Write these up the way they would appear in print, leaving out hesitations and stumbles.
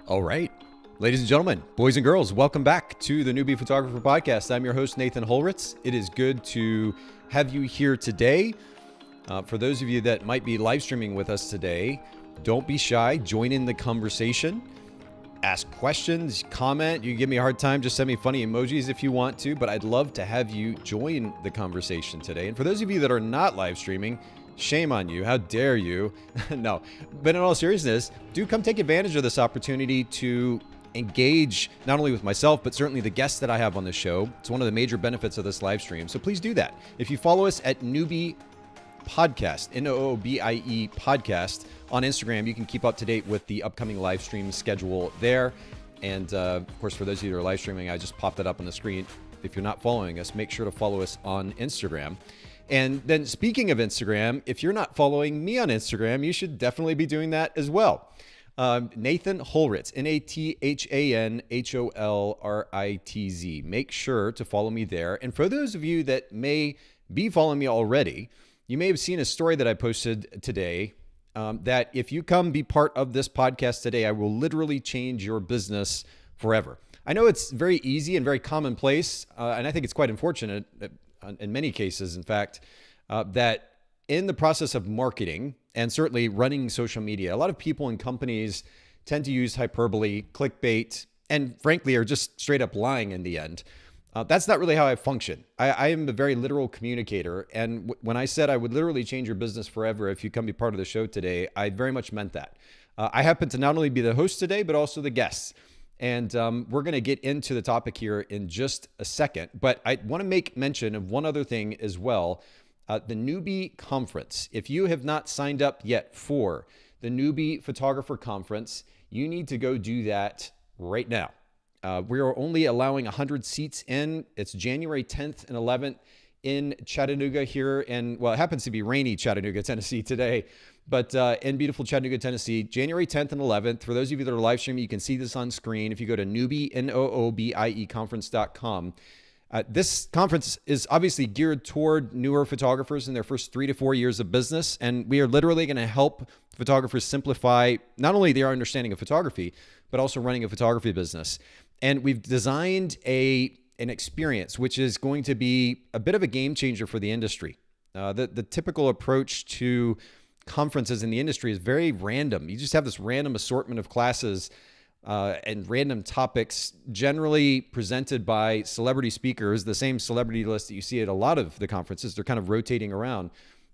All right. Ladies and gentlemen, boys and girls, welcome back to the Newbie Photographer Podcast. I'm your host, Nathan Holritz. It is good to have you here today. For those of you that might be live streaming with us today, don't be shy. Join in the conversation. Ask questions, comment. You can give me a hard time. Just send me funny emojis if you want to, but I'd love to have you join the conversation today. And for those of you that are not live streaming, shame on you. How dare you? No, but in all seriousness, do come take advantage of this opportunity to engage not only with myself, but certainly the guests that I have on the show. It's one of the major benefits of this live stream. So please do that. If you follow us at Newbie Podcast, Noobie Podcast on Instagram, you can keep up to date with the upcoming live stream schedule there. And of course, for those of you that are live streaming, I just popped it up on the screen. If you're not following us, make sure to follow us on Instagram. And then speaking of Instagram, if you're not following me on Instagram, you should definitely be doing that as well. Nathan Holritz, NathanHolritz. Make sure to follow me there. And for those of you that may be following me already, you may have seen a story that I posted today that if you come be part of this podcast today, I will literally change your business forever. I know it's very easy and very commonplace, and I think it's quite unfortunate in many cases, in fact, that in the process of marketing and certainly running social media, a lot of people and companies tend to use hyperbole, clickbait, and frankly are just straight up lying in the end. That's not really how I function. I am a very literal communicator. And when I said I would literally change your business forever if you come be part of the show today, I very much meant that. I happen to not only be the host today, but also the guests. And we're going to get into the topic here in just a second. But I want to make mention of one other thing as well. The Newbie Conference. If you have not signed up yet for the Newbie Photographer Conference, you need to go do that right now. We are only allowing 100 seats in. It's January 10th and 11th in Chattanooga here. And well, it happens to be rainy Chattanooga, Tennessee today. But in beautiful Chattanooga, Tennessee, January 10th and 11th. For those of you that are live streaming, you can see this on screen. If you go to Newbie, Noobie conference.com. This conference is obviously geared toward newer photographers in their first 3 to 4 years of business. And we are literally going to help photographers simplify not only their understanding of photography, but also running a photography business. And we've designed an experience which is going to be a bit of a game changer for the industry. The typical approach to conferences in the industry is very random. You just have this random assortment of classes and random topics generally presented by celebrity speakers, the same celebrity list that you see at a lot of the conferences. They're kind of rotating around.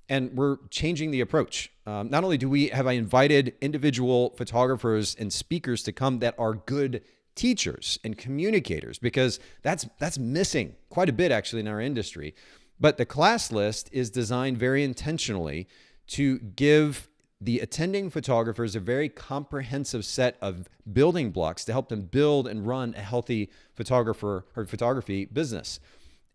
And we're changing the approach. Not only have I invited individual photographers and speakers to come that are good teachers and communicators, because that's missing quite a bit actually in our industry. But the class list is designed very intentionally to give the attending photographers a very comprehensive set of building blocks to help them build and run a healthy photography business.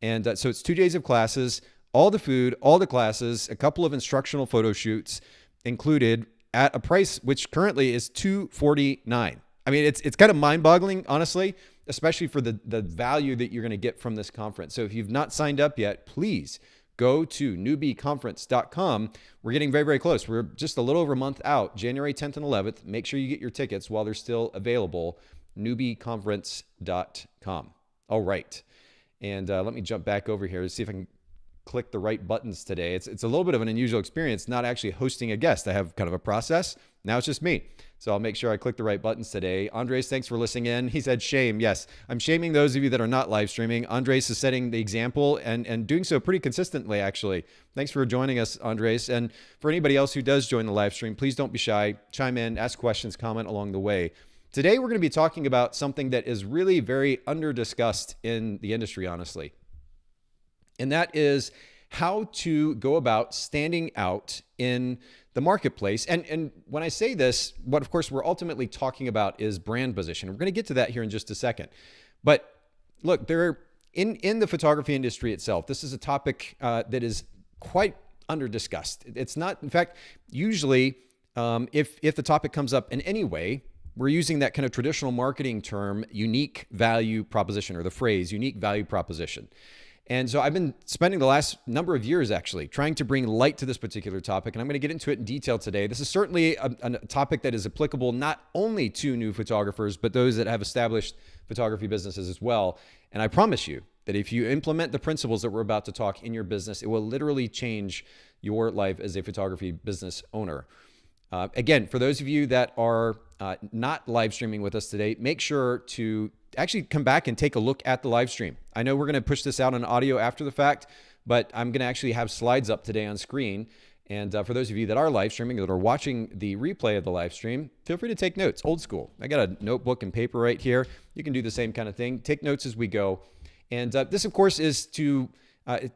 And so it's 2 days of classes, all the food, all the classes, a couple of instructional photo shoots included at a price which currently is $249. I mean, it's kind of mind-boggling, honestly, especially for the value that you're going to get from this conference. So if you've not signed up yet, please go to newbieconference.com. We're getting very, very close. We're just a little over a month out, January 10th and 11th. Make sure you get your tickets while they're still available, newbieconference.com. All right. And let me jump back over here to see if I can click the right buttons today. It's a little bit of an unusual experience, not actually hosting a guest. I have kind of a process. Now it's just me. So I'll make sure I click the right buttons today. Andres, thanks for listening in. He said shame. Yes, I'm shaming those of you that are not live streaming. Andres is setting the example and doing so pretty consistently, actually. Thanks for joining us, Andres. And for anybody else who does join the live stream, please don't be shy. Chime in, ask questions, comment along the way. Today, we're going to be talking about something that is really very under-discussed in the industry, honestly. And that is how to go about standing out in the marketplace. And when I say this, what of course we're ultimately talking about is brand position. We're going to get to that here in just a second. But look, in the photography industry itself, this is a topic that is quite under-discussed. It's not, in fact, usually if the topic comes up in any way, we're using that kind of traditional marketing term, unique value proposition, or the phrase unique value proposition. And so I've been spending the last number of years actually trying to bring light to this particular topic, and I'm going to get into it in detail today. This is certainly a topic that is applicable not only to new photographers, but those that have established photography businesses as well. And I promise you that if you implement the principles that we're about to talk in your business, it will literally change your life as a photography business owner. Again, for those of you that are not live streaming with us today, make sure to actually come back and take a look at the live stream. I know we're going to push this out on audio after the fact, but I'm going to actually have slides up today on screen. And for those of you that are live streaming, that are watching the replay of the live stream, feel free to take notes, old school. I got a notebook and paper right here. You can do the same kind of thing. Take notes as we go. And this, of course, is to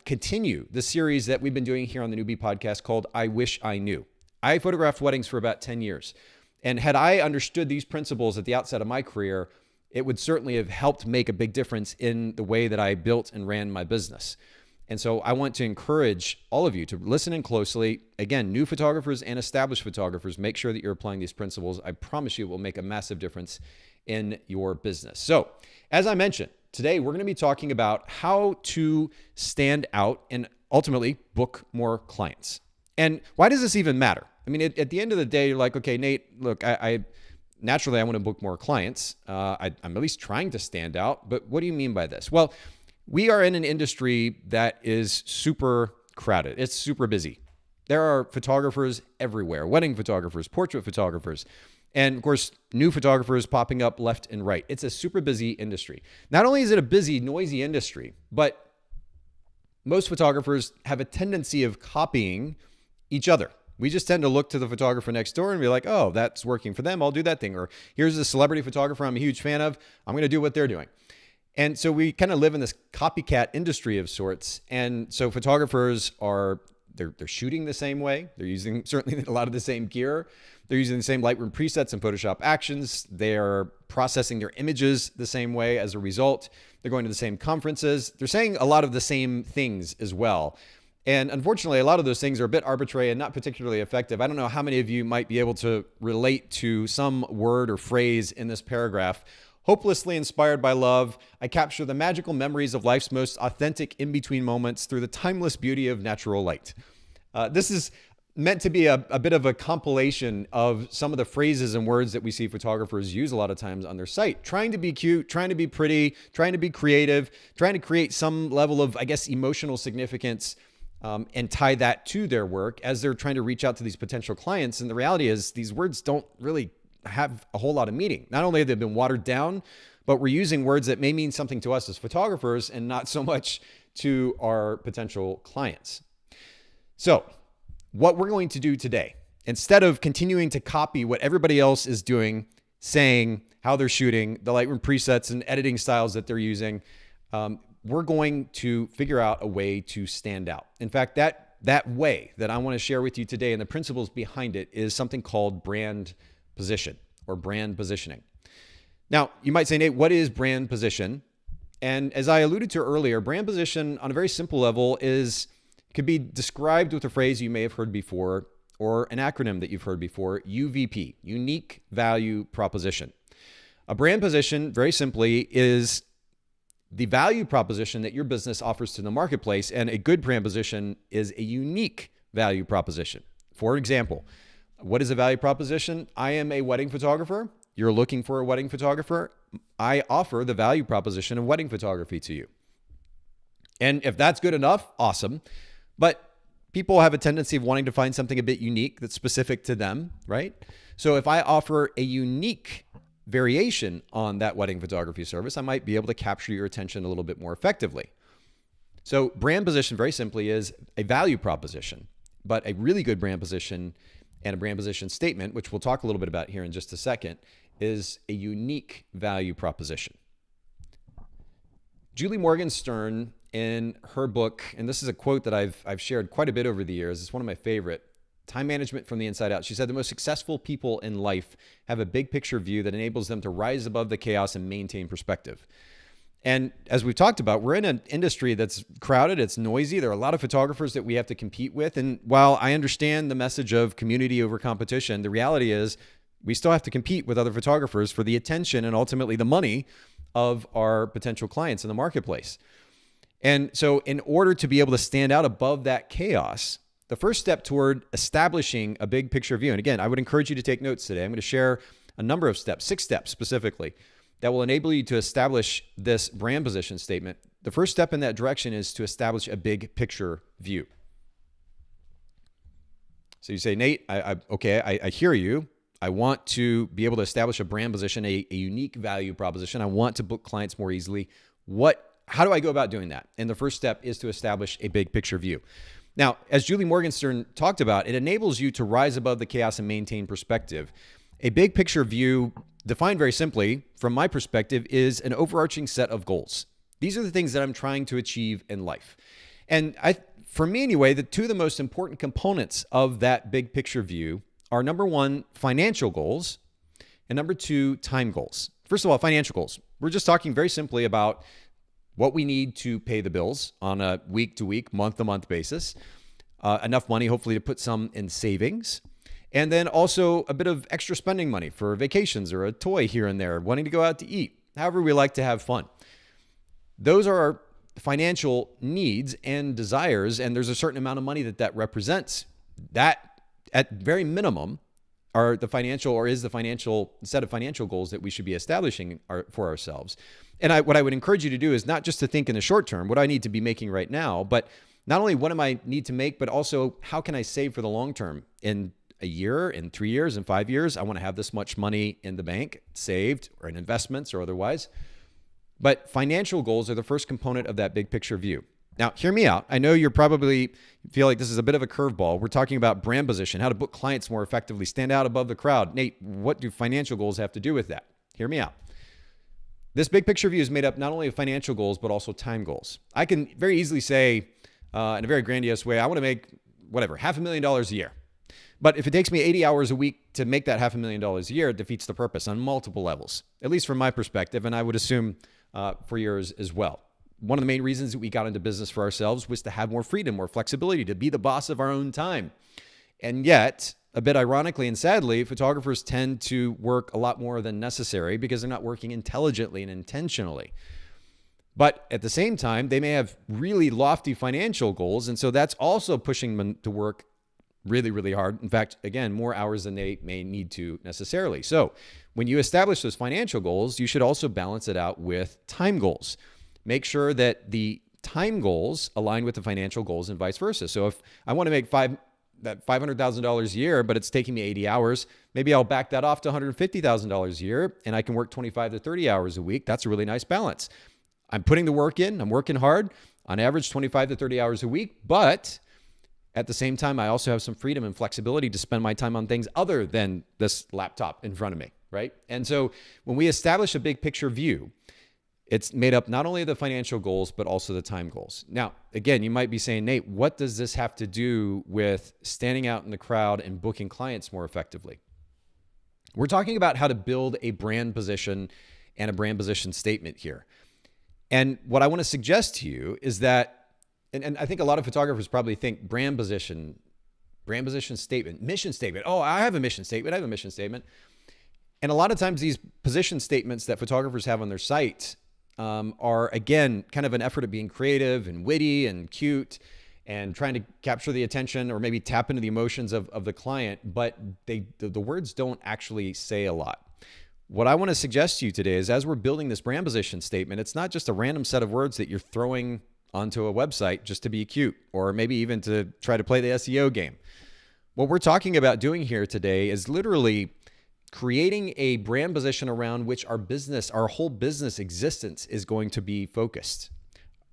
continue the series that we've been doing here on the Newbie Podcast called I Wish I Knew. I photographed weddings for about 10 years. And had I understood these principles at the outset of my career, it would certainly have helped make a big difference in the way that I built and ran my business. And so I want to encourage all of you to listen in closely. Again, new photographers and established photographers, make sure that you're applying these principles. I promise you it will make a massive difference in your business. So, as I mentioned, today we're going to be talking about how to stand out and ultimately book more clients. And why does this even matter? I mean, at the end of the day, you're like, okay, Nate, look, naturally, I want to book more clients. I'm at least trying to stand out. But what do you mean by this? Well, we are in an industry that is super crowded. It's super busy. There are photographers everywhere, wedding photographers, portrait photographers, and of course, new photographers popping up left and right. It's a super busy industry. Not only is it a busy, noisy industry, but most photographers have a tendency of copying each other. We just tend to look to the photographer next door and be like, oh, that's working for them. I'll do that thing. Or here's a celebrity photographer I'm a huge fan of. I'm going to do what they're doing. And so we kind of live in this copycat industry of sorts. And so photographers they're shooting the same way. They're using certainly a lot of the same gear. They're using the same Lightroom presets and Photoshop actions. They're processing their images the same way as a result. They're going to the same conferences. They're saying a lot of the same things as well. And unfortunately, a lot of those things are a bit arbitrary and not particularly effective. I don't know how many of you might be able to relate to some word or phrase in this paragraph. Hopelessly inspired by love, I capture the magical memories of life's most authentic in-between moments through the timeless beauty of natural light. This is meant to be a bit of a compilation of some of the phrases and words that we see photographers use a lot of times on their site, trying to be cute, trying to be pretty, trying to be creative, trying to create some level of, I guess, emotional significance and tie that to their work as they're trying to reach out to these potential clients. And the reality is these words don't really have a whole lot of meaning. Not only have they been watered down, but we're using words that may mean something to us as photographers and not so much to our potential clients. So what we're going to do today, instead of continuing to copy what everybody else is doing, saying how they're shooting, the Lightroom presets and editing styles that they're using, we're going to figure out a way to stand out. In fact, that way that I want to share with you today and the principles behind it is something called brand position or brand positioning. Now, you might say, Nate, what is brand position? And as I alluded to earlier, brand position on a very simple level could be described with a phrase you may have heard before or an acronym that you've heard before, UVP, unique value proposition. A brand position, very simply, is the value proposition that your business offers to the marketplace, and a good brand position is a unique value proposition. For example, what is a value proposition? I am a wedding photographer. You're looking for a wedding photographer. I offer the value proposition of wedding photography to you. And if that's good enough, awesome. But people have a tendency of wanting to find something a bit unique that's specific to them, right? So if I offer a unique variation on that wedding photography service, I might be able to capture your attention a little bit more effectively. So brand position, very simply, is a value proposition, but a really good brand position and a brand position statement, which we'll talk a little bit about here in just a second, is a unique value proposition. Julie Morgenstern, in her book, and this is a quote that I've shared quite a bit over the years, it's one of my favorite, Time Management from the Inside Out. She said the most successful people in life have a big picture view that enables them to rise above the chaos and maintain perspective. And as we've talked about, we're in an industry that's crowded, it's noisy. There are a lot of photographers that we have to compete with. And while I understand the message of community over competition, the reality is we still have to compete with other photographers for the attention and ultimately the money of our potential clients in the marketplace. And so in order to be able to stand out above that chaos, the first step toward establishing a big picture view, and again, I would encourage you to take notes today. I'm going to share a number of steps, 6 steps specifically, that will enable you to establish this brand position statement. The first step in that direction is to establish a big picture view. So you say, Nate, I hear you. I want to be able to establish a brand position, a unique value proposition. I want to book clients more easily. How do I go about doing that? And the first step is to establish a big picture view. Now, as Julie Morgenstern talked about, it enables you to rise above the chaos and maintain perspective. A big picture view, defined very simply, from my perspective, is an overarching set of goals. These are the things that I'm trying to achieve in life. And for me anyway, the 2 of the most important components of that big picture view are, number 1, financial goals, and number 2, time goals. First of all, financial goals. We're just talking very simply about what we need to pay the bills on a week-to-week, month-to-month basis, enough money hopefully to put some in savings, and then also a bit of extra spending money for vacations or a toy here and there, wanting to go out to eat, however we like to have fun. Those are our financial needs and desires, and there's a certain amount of money that represents. That, at very minimum, is the financial set of financial goals that we should be establishing for ourselves. And what I would encourage you to do is not just to think in the short term, what I need to be making right now, but not only what am I need to make, but also how can I save for the long term? In a year, in 3 years, in 5 years, I want to have this much money in the bank, saved or in investments or otherwise. But financial goals are the first component of that big picture view. Now, hear me out. I know you're probably feel like this is a bit of a curveball. We're talking about brand position, how to book clients more effectively, stand out above the crowd. Nate, what do financial goals have to do with that? Hear me out. This big picture view is made up not only of financial goals, but also time goals. I can very easily say in a very grandiose way, I want to make $500,000 a year. But if it takes me 80 hours a week to make that $500,000 a year, it defeats the purpose on multiple levels, at least from my perspective. And I would assume for yours as well. One of the main reasons that we got into business for ourselves was to have more freedom, more flexibility, to be the boss of our own time. And yet, a bit ironically and sadly, photographers tend to work a lot more than necessary because they're not working intelligently and intentionally. But at the same time, they may have really lofty financial goals. And so that's also pushing them to work really, really hard. In fact, again, more hours than they may need to necessarily. So when you establish those financial goals, you should also balance it out with time goals. Make sure that the time goals align with the financial goals and vice versa. So if I want to make $500,000 a year, but it's taking me 80 hours, maybe I'll back that off to $150,000 a year and I can work 25 to 30 hours a week. That's a really nice balance. I'm putting the work in, I'm working hard, on average 25 to 30 hours a week, but at the same time, I also have some freedom and flexibility to spend my time on things other than this laptop in front of me, right? And so when we establish a big picture view, it's made up not only of the financial goals, but also the time goals. Now, again, you might be saying, Nate, what does this have to do with standing out in the crowd and booking clients more effectively? We're talking about how to build a brand position and a brand position statement here. And what I want to suggest to you is that, and I think a lot of photographers probably think brand position statement, mission statement. Oh, I have a mission statement. And a lot of times these position statements that photographers have on their site are, again, kind of an effort at being creative and witty and cute and trying to capture the attention or maybe tap into the emotions of the client, but the words don't actually say a lot. What I want to suggest to you today is, as we're building this brand position statement, it's not just a random set of words that you're throwing onto a website just to be cute or maybe even to try to play the SEO game. What we're talking about doing here today is literally creating a brand position around which our whole business existence is going to be focused.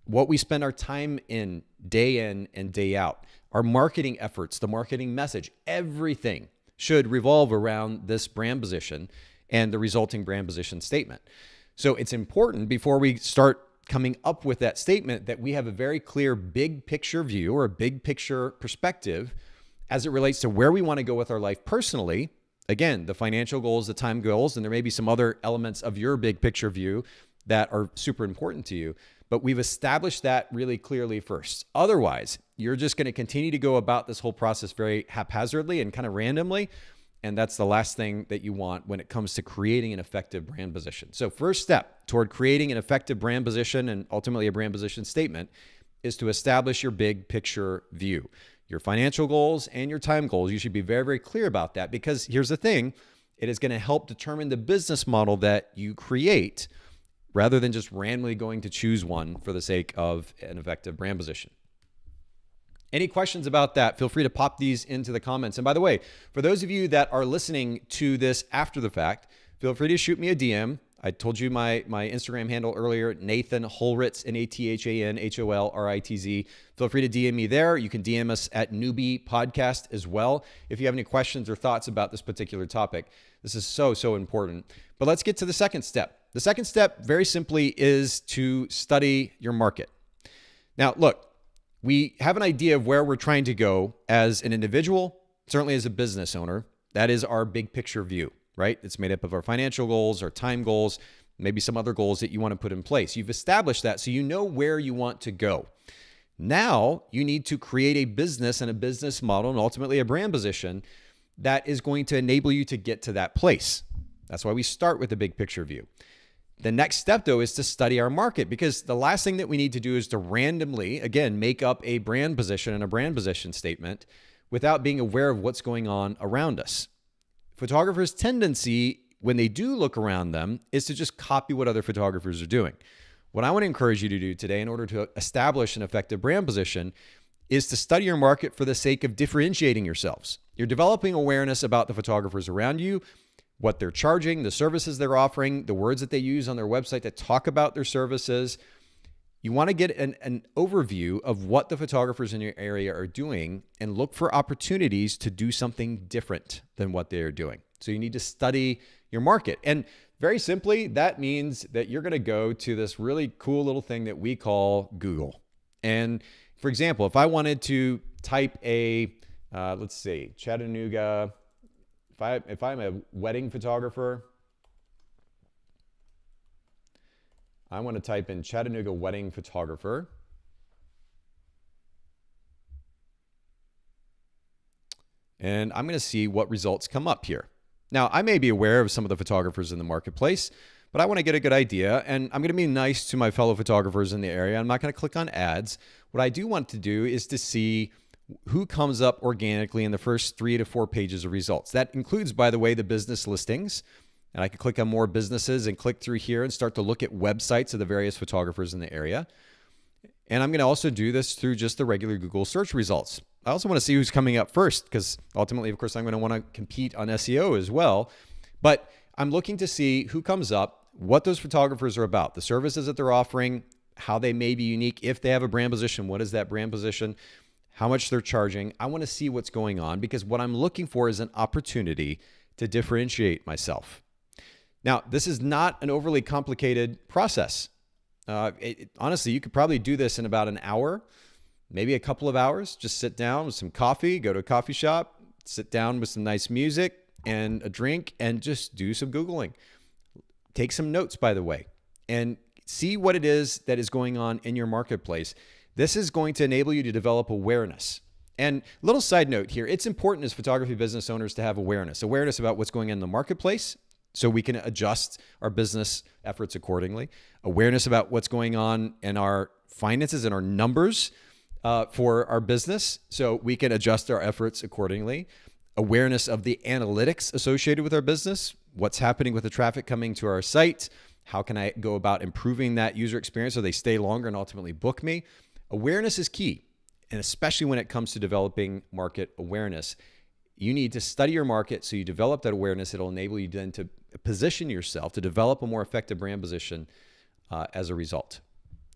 What we spend our time in and day out, our marketing efforts, the marketing message, everything should revolve around this brand position and the resulting brand position statement. So it's important before we start coming up with that statement that we have a very clear big picture view or a big picture perspective as it relates to where we want to go with our life personally. Again, the financial goals, the time goals, and there may be some other elements of your big picture view that are super important to you, but we've established that really clearly first. Otherwise, you're just going to continue to go about this whole process very haphazardly and kind of randomly, And that's the last thing that you want when it comes to creating an effective brand position. So first step toward creating an effective brand position and ultimately a brand position statement is to establish your big picture view. Your financial goals and your time goals, you should be very, very clear about that, because here's the thing, it is going to help determine the business model that you create rather than just randomly going to choose one for the sake of an effective brand position. Any questions about that, feel free to pop these into the comments. And by the way, for those of you that are listening to this after the fact, feel free to shoot me a DM. I told you my Instagram handle earlier, Nathan Holritz, NathanHolritz. Feel free to DM me there. You can DM us at Newbie Podcast as well if you have any questions or thoughts about this particular topic. This is so, so important. But let's get to the second step. The second step, very simply, is to study your market. Now, look, we have an idea of where we're trying to go as an individual, certainly as a business owner. That is our big picture view, right? It's made up of our financial goals, our time goals, maybe some other goals that you want to put in place. You've established that, so you know where you want to go. Now you need to create a business and a business model and ultimately a brand position that is going to enable you to get to that place. That's why we start with the big picture view. The next step, though, is to study our market, because the last thing that we need to do is to randomly, again, make up a brand position and a brand position statement without being aware of what's going on around us. Photographers' tendency, when they do look around them, is to just copy what other photographers are doing. What I want to encourage you to do today in order to establish an effective brand position is to study your market for the sake of differentiating yourselves. You're developing awareness about the photographers around you, what they're charging, the services they're offering, the words that they use on their website to talk about their services. You want to get an overview of what the photographers in your area are doing and look for opportunities to do something different than what they're doing. So you need to study your market. And very simply, that means that you're going to go to this really cool little thing that we call Google. And for example, if I wanted to type let's see, Chattanooga, if I'm a wedding photographer, I want to type in Chattanooga wedding photographer. And I'm going to see what results come up here. Now, I may be aware of some of the photographers in the marketplace, but I want to get a good idea, and I'm going to be nice to my fellow photographers in the area. I'm not going to click on ads. What I do want to do is to see who comes up organically in the first 3 to 4 pages of results. That includes, by the way, the business listings. And I can click on more businesses and click through here and start to look at websites of the various photographers in the area. And I'm going to also do this through just the regular Google search results. I also want to see who's coming up first, because ultimately, of course, I'm going to want to compete on SEO as well. But I'm looking to see who comes up, what those photographers are about, the services that they're offering, how they may be unique. If they have a brand position, what is that brand position? How much they're charging. I want to see what's going on, because what I'm looking for is an opportunity to differentiate myself. Now, this is not an overly complicated process. Honestly, you could probably do this in about an hour, maybe a couple of hours. Just sit down with some coffee, go to a coffee shop, sit down with some nice music and a drink, and just do some Googling. Take some notes, by the way, and see what it is that is going on in your marketplace. This is going to enable you to develop awareness. And little side note here, it's important as photography business owners to have awareness about what's going on in the marketplace so we can adjust our business efforts accordingly. Awareness about what's going on in our finances and our numbers for our business so we can adjust our efforts accordingly. Awareness of the analytics associated with our business, what's happening with the traffic coming to our site, how can I go about improving that user experience so they stay longer and ultimately book me. Awareness is key, and especially when it comes to developing market awareness. You need to study your market so you develop that awareness. It'll enable you then to position yourself to develop a more effective brand position as a result.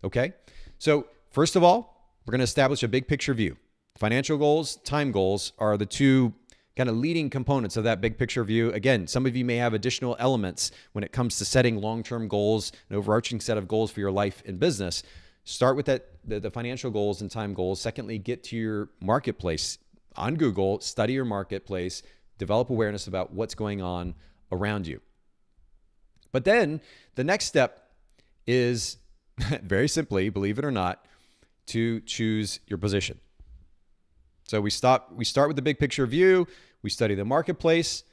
Okay? So first of all, we're going to establish a big picture view. Financial goals, time goals are the two kind of leading components of that big picture view. Again, some of you may have additional elements when it comes to setting long-term goals, an overarching set of goals for your life and business. Start with the financial goals and time goals. Secondly, get to your marketplace on Google, study your marketplace, develop awareness about what's going on around you. But then the next step is very simply, believe it or not, to choose your position. So we start with the big picture view, we study the marketplace,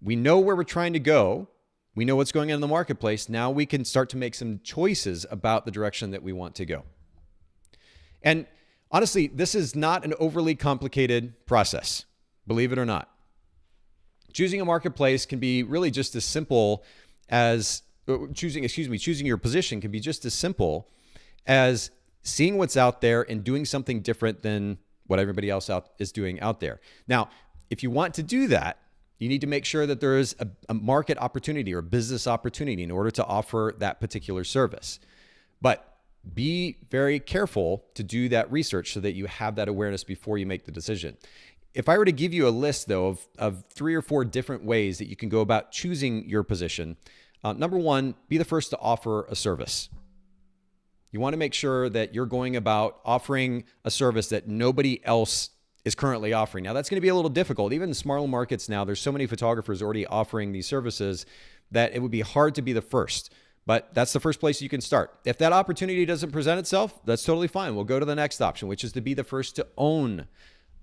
we know where we're trying to go. We know what's going on in the marketplace. Now we can start to make some choices about the direction that we want to go. And honestly, this is not an overly complicated process, believe it or not. Choosing a marketplace can be really just as simple as choosing your position can be just as simple as seeing what's out there and doing something different than what everybody else is doing out there. Now, if you want to do that, you need to make sure that there is a market opportunity or a business opportunity in order to offer that particular service. But be very careful to do that research so that you have that awareness before you make the decision. If I were to give you a list, though, of 3 or 4 different ways that you can go about choosing your position, number one, be the first to offer a service. You want to make sure that you're going about offering a service that nobody else is currently offering. Now, that's going to be a little difficult. Even in smaller markets now, there's so many photographers already offering these services that it would be hard to be the first. But that's the first place you can start. If that opportunity doesn't present itself, that's totally fine. We'll go to the next option, which is to be the first to own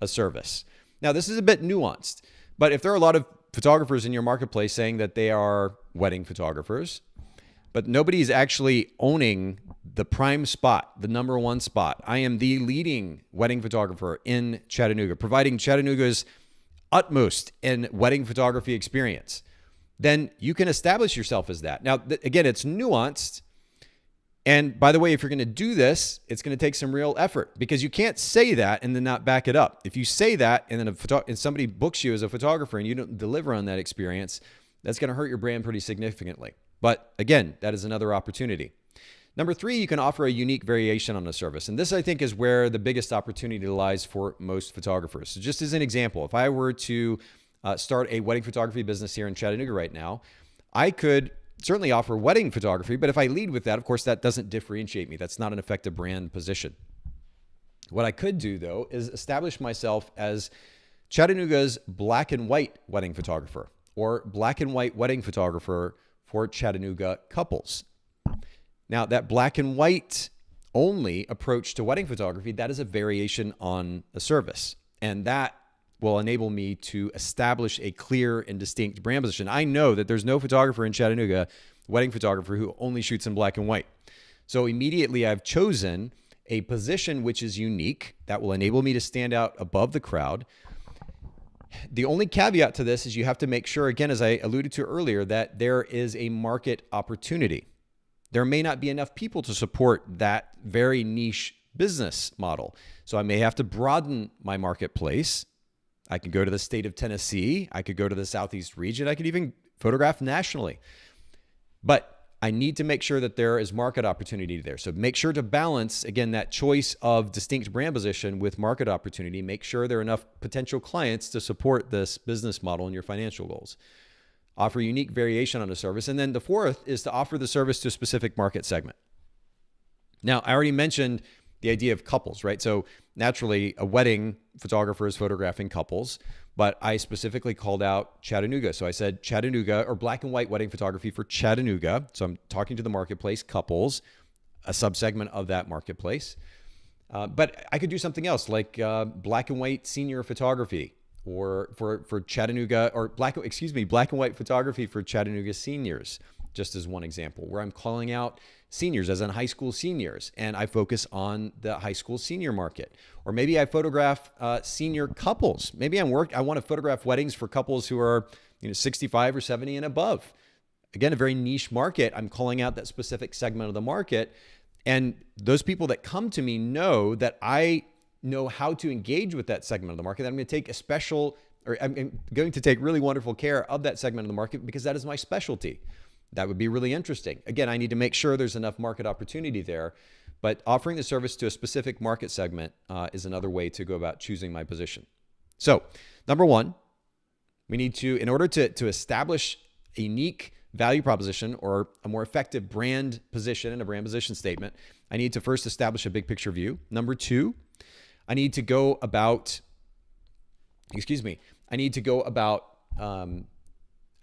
a service. Now, this is a bit nuanced, but if there are a lot of photographers in your marketplace saying that they are wedding photographers, but nobody's actually owning the prime spot, the number one spot. I am the leading wedding photographer in Chattanooga, providing Chattanooga's utmost in wedding photography experience. Then you can establish yourself as that. Now, again, it's nuanced. And by the way, if you're going to do this, it's going to take some real effort because you can't say that and then not back it up. If you say that and then and somebody books you as a photographer and you don't deliver on that experience, that's going to hurt your brand pretty significantly. But again, that is another opportunity. Number 3, you can offer a unique variation on a service. And this, I think, is where the biggest opportunity lies for most photographers. So just as an example, if I were to start a wedding photography business here in Chattanooga right now, I could certainly offer wedding photography, but if I lead with that, of course, that doesn't differentiate me. That's not an effective brand position. What I could do, though, is establish myself as Chattanooga's black and white wedding photographer or black and white wedding photographer for Chattanooga couples. Now, that black and white only approach to wedding photography, that is a variation on a service. And that will enable me to establish a clear and distinct brand position. I know that there's no photographer in Chattanooga, wedding photographer, who only shoots in black and white. So immediately I've chosen a position which is unique that will enable me to stand out above the crowd. The only caveat to this is you have to make sure, again, as I alluded to earlier, that there is a market opportunity. There may not be enough people to support that very niche business model. So I may have to broaden my marketplace. I could go to the state of Tennessee. I could go to the Southeast region. I could even photograph nationally. But I need to make sure that there is market opportunity there. So make sure to balance, again, that choice of distinct brand position with market opportunity. Make sure there are enough potential clients to support this business model and your financial goals. Offer unique variation on a service. And then the 4th is to offer the service to a specific market segment. Now, I already mentioned the idea of couples, right? So naturally, a wedding photographer is photographing couples, but I specifically called out Chattanooga. So I said Chattanooga, or black and white wedding photography for Chattanooga. So I'm talking to the marketplace, couples, a subsegment of that marketplace. But I could do something else like black and white senior photography, or for Chattanooga, or black and white photography for Chattanooga seniors, just as one example, where I'm calling out seniors, as in high school seniors, and I focus on the high school senior market. Or maybe I photograph senior couples. Maybe I want to photograph weddings for couples who are 65 or 70 and above. Again, a very niche market. I'm calling out that specific segment of the market. And those people that come to me know that I know how to engage with that segment of the market. That I'm going to take really wonderful care of that segment of the market because that is my specialty. That would be really interesting. Again, I need to make sure there's enough market opportunity there, but offering the service to a specific market segment is another way to go about choosing my position. So, number 1, we need to, in order to establish a unique value proposition or a more effective brand position and a brand position statement, I need to first establish a big picture view. Number 2, I need to go about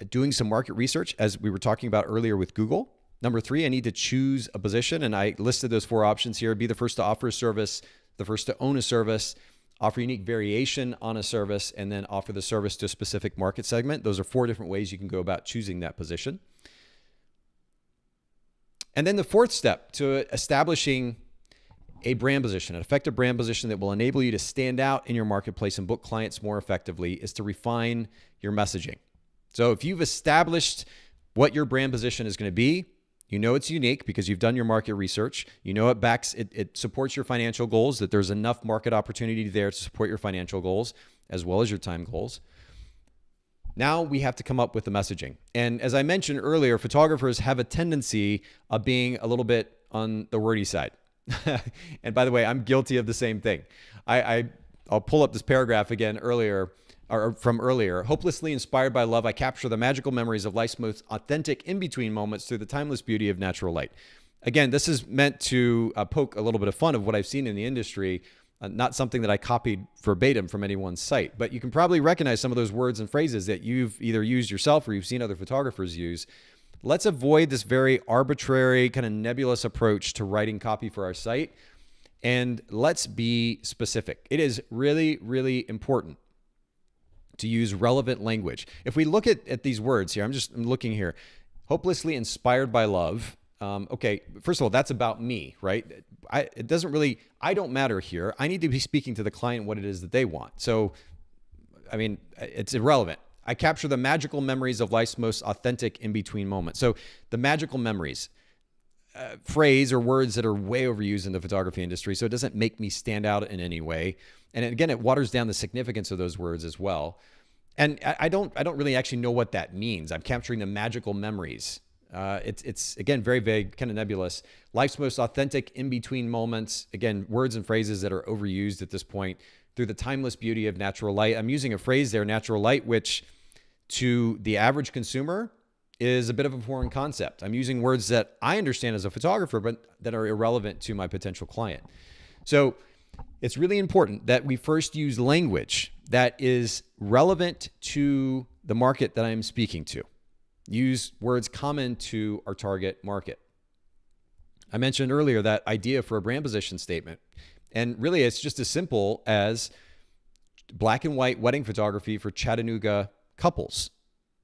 doing some market research, as we were talking about earlier with Google. Number 3, I need to choose a position, and I listed those 4 options here. Be the first to offer a service, the first to own a service, offer unique variation on a service, and then offer the service to a specific market segment. Those are 4 different ways you can go about choosing that position. And then the 4th step to establishing a brand position, an effective brand position that will enable you to stand out in your marketplace and book clients more effectively, is to refine your messaging. So if you've established what your brand position is going to be, you know it's unique because you've done your market research. You know it supports your financial goals, that there's enough market opportunity there to support your financial goals as well as your time goals. Now we have to come up with the messaging. And as I mentioned earlier, photographers have a tendency of being a little bit on the wordy side. And by the way, I'm guilty of the same thing. I'll pull up this paragraph again from earlier. Hopelessly inspired by love, I capture the magical memories of life's most authentic in-between moments through the timeless beauty of natural light. Again, this is meant to poke a little bit of fun of what I've seen in the industry, not something that I copied verbatim from anyone's site, but you can probably recognize some of those words and phrases that you've either used yourself or you've seen other photographers use. Let's avoid this very arbitrary, kind of nebulous approach to writing copy for our site, and let's be specific. It is really, really important to use relevant language. If we look at these words here, I'm looking here. Hopelessly inspired by love. Okay, first of all, that's about me, right? I don't matter here. I need to be speaking to the client what it is that they want. So, I mean, it's irrelevant. I capture the magical memories of life's most authentic in-between moments. So the magical memories, phrase or words that are way overused in the photography industry, so it doesn't make me stand out in any way. And again, it waters down the significance of those words as well. And I don't really actually know what that means. I'm capturing the magical memories. It's again, very vague, kind of nebulous. Life's most authentic in-between moments. Again, words and phrases that are overused at this point. Through the timeless beauty of natural light. I'm using a phrase there, natural light, which to the average consumer is a bit of a foreign concept. I'm using words that I understand as a photographer, but that are irrelevant to my potential client. So it's really important that we first use language that is relevant to the market that I'm speaking to. Use words common to our target market. I mentioned earlier that idea for a brand position statement. And really, it's just as simple as black and white wedding photography for Chattanooga couples,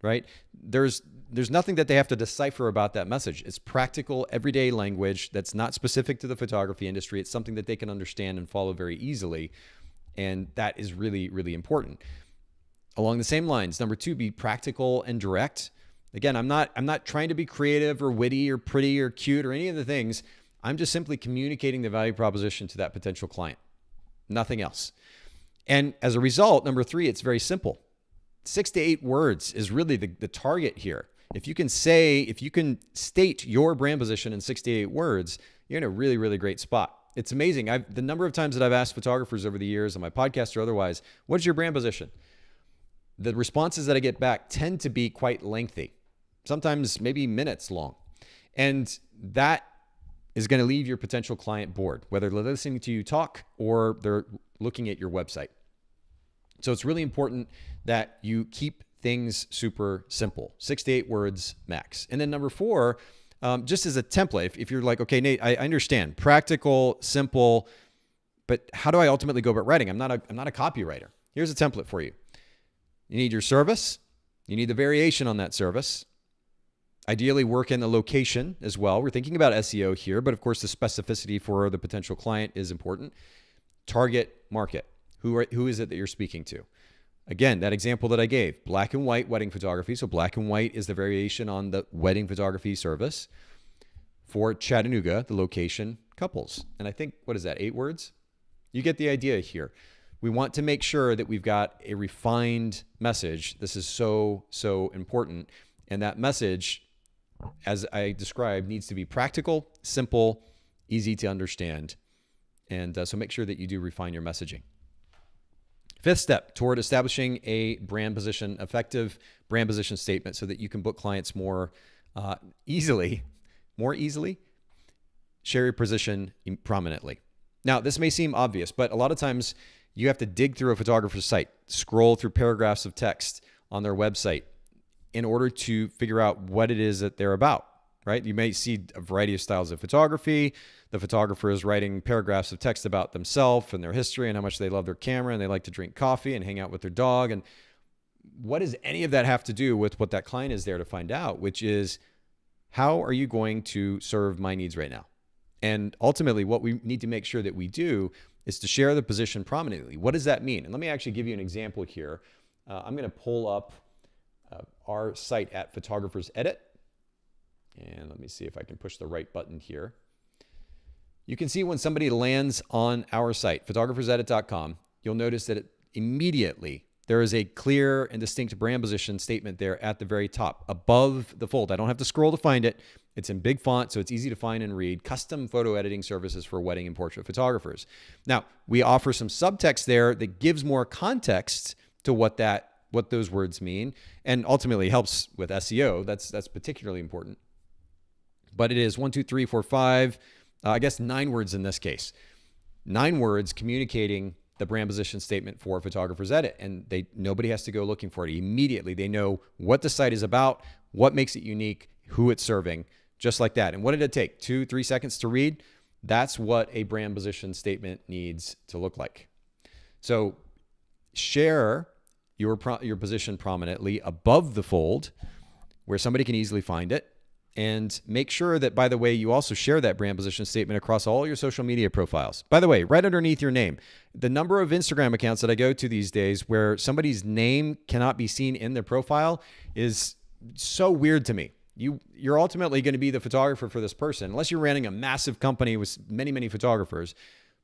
right? There's nothing that they have to decipher about that message. It's practical, everyday language that's not specific to the photography industry. It's something that they can understand and follow very easily. And that is really, really important. Along the same lines, number 2, be practical and direct. Again, I'm not trying to be creative or witty or pretty or cute or any of the things. I'm just simply communicating the value proposition to that potential client. Nothing else. And as a result, number 3, it's very simple. 6 to 8 words is really the target here. If you can state your brand position in 6 to 8 words, you're in a really, really great spot. It's amazing. The number of times that I've asked photographers over the years on my podcast or otherwise, what's your brand position? The responses that I get back tend to be quite lengthy, sometimes maybe minutes long. And that is going to leave your potential client bored, whether they're listening to you talk or they're looking at your website. So it's really important that you keep things super simple, 6 to 8 words max. And then number 4, just as a template, if you're like, okay, Nate, I understand, practical, simple, but how do I ultimately go about writing? I'm not a copywriter. Here's a template for you. You need your service. You need the variation on that service. Ideally, work in the location as well. We're thinking about SEO here, but of course, the specificity for the potential client is important. Target market. Who is it that you're speaking to? Again, that example that I gave, black and white wedding photography. So black and white is the variation on the wedding photography service. For Chattanooga, the location, couples. And I think, what is that, 8 words? You get the idea here. We want to make sure that we've got a refined message. This is so, so important. And that message, as I described, needs to be practical, simple, easy to understand. And so make sure that you do refine your messaging. 5th step toward establishing a brand position, effective brand position statement so that you can book clients more easily, share your position prominently. Now, this may seem obvious, but a lot of times you have to dig through a photographer's site, scroll through paragraphs of text on their website in order to figure out what it is that they're about. right? You may see a variety of styles of photography. The photographer is writing paragraphs of text about themselves and their history and how much they love their camera and they like to drink coffee and hang out with their dog. And what does any of that have to do with what that client is there to find out, which is, how are you going to serve my needs right now? And ultimately, what we need to make sure that we do is to share the position prominently. What does that mean? And let me actually give you an example here. I'm going to pull up our site at Photographers Edit. And let me see if I can push the right button here. You can see when somebody lands on our site, photographersedit.com, you'll notice that immediately there is a clear and distinct brand position statement there at the very top, above the fold. I don't have to scroll to find it. It's in big font, so it's easy to find and read. Custom photo editing services for wedding and portrait photographers. Now, we offer some subtext there that gives more context to what those words mean, and ultimately helps with SEO. That's particularly important. But it is 1, 2, 3, 4, 5, I guess 9 words in this case. 9 words communicating the brand position statement for Photographers Edit, and nobody has to go looking for it. Immediately, they know what the site is about, what makes it unique, who it's serving, just like that. And what did it take? 2, 3 seconds to read? That's what a brand position statement needs to look like. So share your position prominently above the fold where somebody can easily find it. And make sure that, by the way, you also share that brand position statement across all your social media profiles. By the way, right underneath your name, the number of Instagram accounts that I go to these days where somebody's name cannot be seen in their profile is so weird to me. You're ultimately going to be the photographer for this person. Unless you're running a massive company with many, many photographers,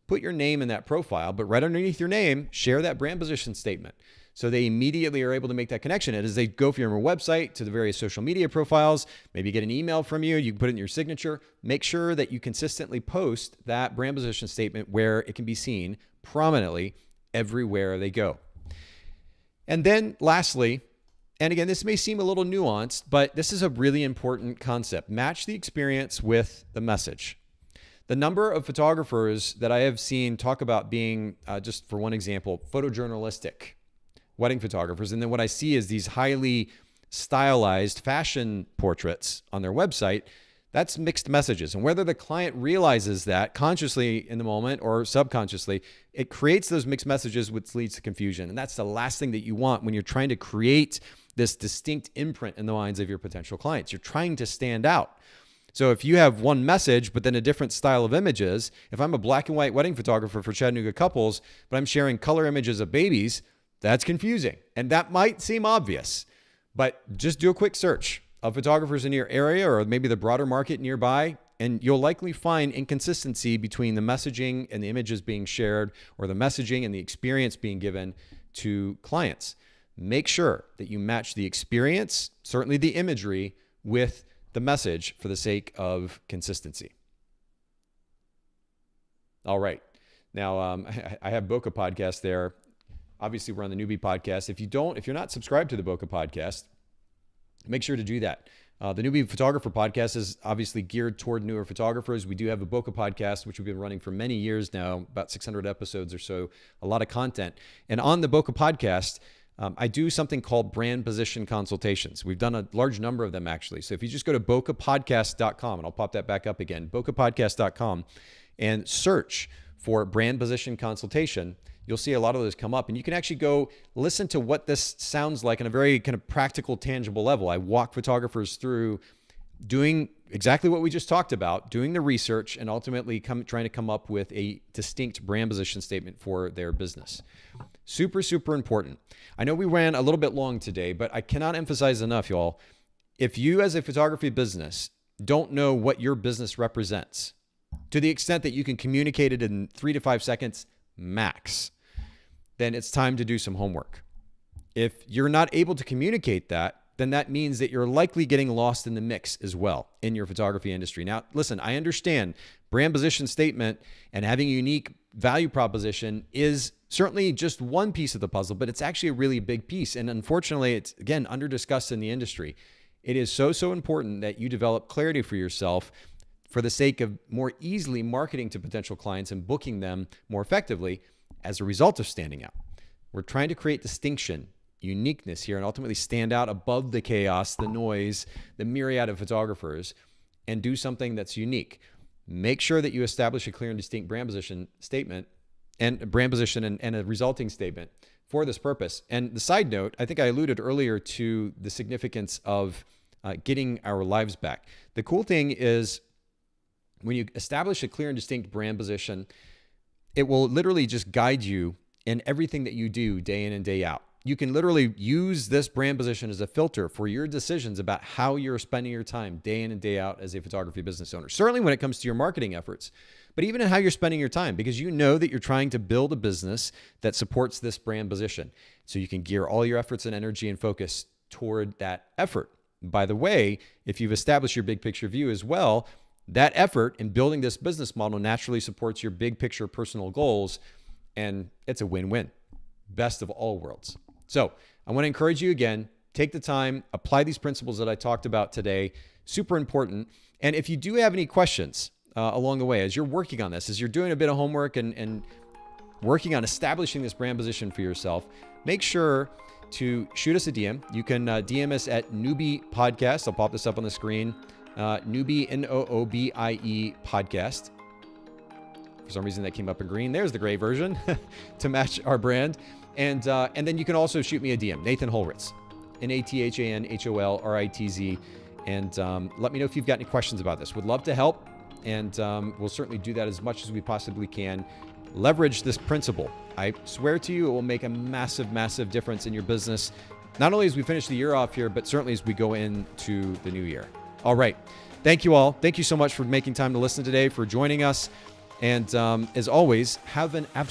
put your name in that profile, but right underneath your name, share that brand position statement. So they immediately are able to make that connection. And as they go from your website to the various social media profiles, maybe get an email from you, you can put it in your signature. Make sure that you consistently post that brand position statement where it can be seen prominently everywhere they go. And then lastly, and again, this may seem a little nuanced, but this is a really important concept. Match the experience with the message. The number of photographers that I have seen talk about being, just for one example, photojournalistic wedding photographers. And then what I see is these highly stylized fashion portraits on their website. That's mixed messages. And whether the client realizes that consciously in the moment or subconsciously, it creates those mixed messages, which leads to confusion. And that's the last thing that you want when you're trying to create this distinct imprint in the minds of your potential clients. You're trying to stand out. So if you have one message, but then a different style of images, if I'm a black and white wedding photographer for Chattanooga couples, but I'm sharing color images of babies, that's confusing. And that might seem obvious, but just do a quick search of photographers in your area or maybe the broader market nearby, and you'll likely find inconsistency between the messaging and the images being shared, or the messaging and the experience being given to clients. Make sure that you match the experience, certainly the imagery, with the message for the sake of consistency. All right. Now, I have Bokeh Podcast there. Obviously, we're on the Newbie Podcast. If you're not subscribed to the Bokeh Podcast, make sure to do that. The Newbie Photographer Podcast is obviously geared toward newer photographers. We do have a Bokeh Podcast, which we've been running for many years now, about 600 episodes or so, a lot of content. And on the Bokeh Podcast, I do something called brand position consultations. We've done a large number of them, actually. So if you just go to bokehpodcast.com, and I'll pop that back up again, bokehpodcast.com, and search for brand position consultation, you'll see a lot of those come up. And you can actually go listen to what this sounds like on a very kind of practical, tangible level. I walk photographers through doing exactly what we just talked about, doing the research, and ultimately trying to come up with a distinct brand position statement for their business. Super, super important. I know we ran a little bit long today, but I cannot emphasize enough, y'all. If you as a photography business don't know what your business represents, to the extent that you can communicate it in 3 to 5 seconds max, then it's time to do some homework. If you're not able to communicate that, then that means that you're likely getting lost in the mix as well in your photography industry. Now, listen, I understand brand position statement and having a unique value proposition is certainly just one piece of the puzzle, but it's actually a really big piece. And unfortunately, it's, again, under-discussed in the industry. It is so, so important that you develop clarity for yourself for the sake of more easily marketing to potential clients and booking them more effectively as a result of standing out. We're trying to create distinction, uniqueness here, and ultimately stand out above the chaos, the noise, the myriad of photographers. and do something that's unique. Make sure that you establish a clear and distinct brand position statement and a resulting statement for this purpose. And the side note, I think I alluded earlier to the significance of getting our lives back. The cool thing is when you establish a clear and distinct brand position, it will literally just guide you in everything that you do day in and day out. You can literally use this brand position as a filter for your decisions about how you're spending your time day in and day out as a photography business owner. Certainly when it comes to your marketing efforts, but even in how you're spending your time, because you know that you're trying to build a business that supports this brand position. So you can gear all your efforts and energy and focus toward that effort. By the way, if you've established your big picture view as well, that effort in building this business model naturally supports your big picture personal goals, and it's a win-win. Best of all worlds. So I want to encourage you again, take the time, apply these principles that I talked about today. Super important. And if you do have any questions along the way, as you're working on this, as you're doing a bit of homework and working on establishing this brand position for yourself, make sure to shoot us a DM. You can DM us at Noobie Podcast. I'll pop this up on the screen. Noobie, Noobie Podcast. For some reason that came up in green. There's the gray version to match our brand. And then you can also shoot me a DM, Nathan Holritz, NathanHolritz. And let me know if you've got any questions about this. Would love to help. And we'll certainly do that as much as we possibly can. Leverage this principle. I swear to you, it will make a massive, massive difference in your business. Not only as we finish the year off here, but certainly as we go into the new year. All right. Thank you all. Thank you so much for making time to listen today, for joining us. And as always, have an absolute